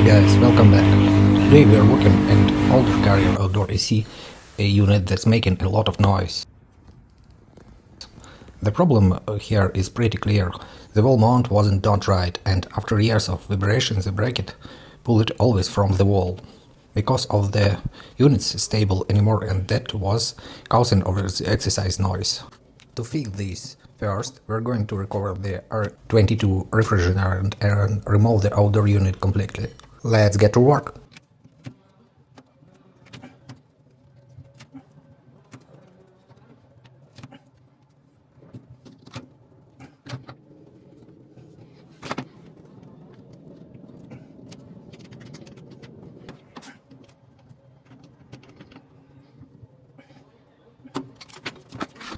Hey guys, welcome back. Today we are looking at older carrier outdoor AC, a unit that's making a lot of noise. The problem here is pretty clear. The wall mount wasn't done right, and after years of vibrations the bracket pulled it always from the wall. Because of the unit's stable anymore, and that was causing over the exercise noise. To fix this, first we're going to recover the R22 refrigerant and remove the outdoor unit completely. Let's get to work.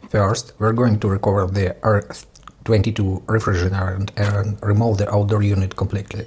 First, we're going to recover the R22 refrigerant and remove the outdoor unit completely.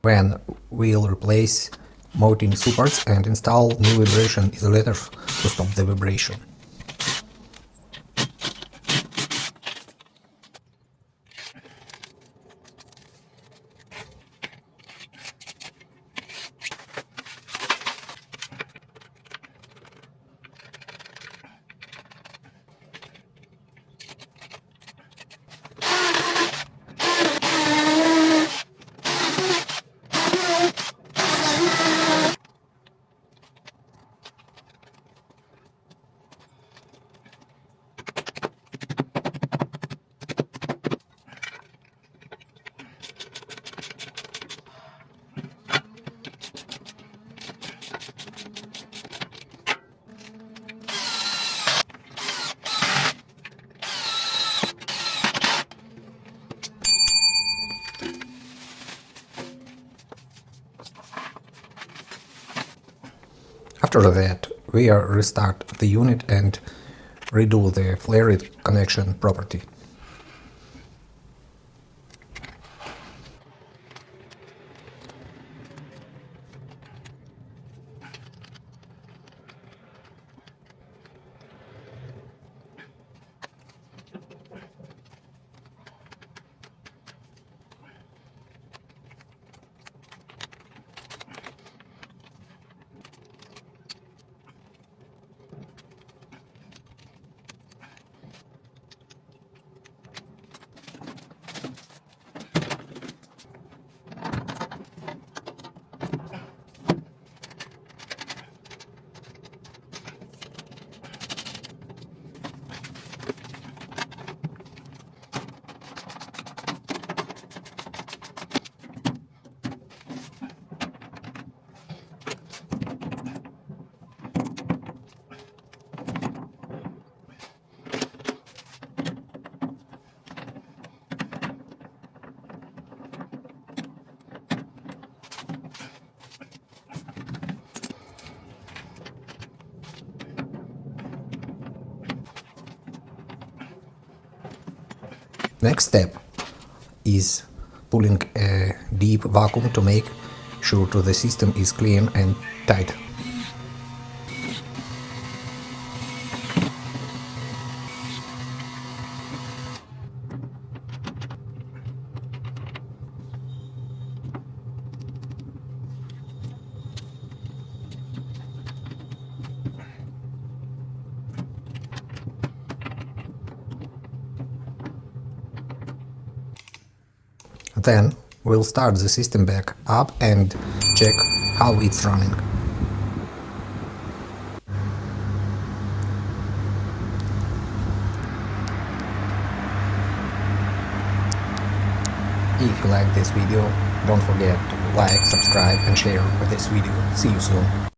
When we'll replace mounting supports and install new vibration isolators to stop the vibration. After that, we restart the unit and redo the flared connection property. Next step is pulling a deep vacuum to make sure the system is clean and tight. Then we'll start the system back up and check how it's running. If you like this video, don't forget to like, subscribe and share this video. See you soon.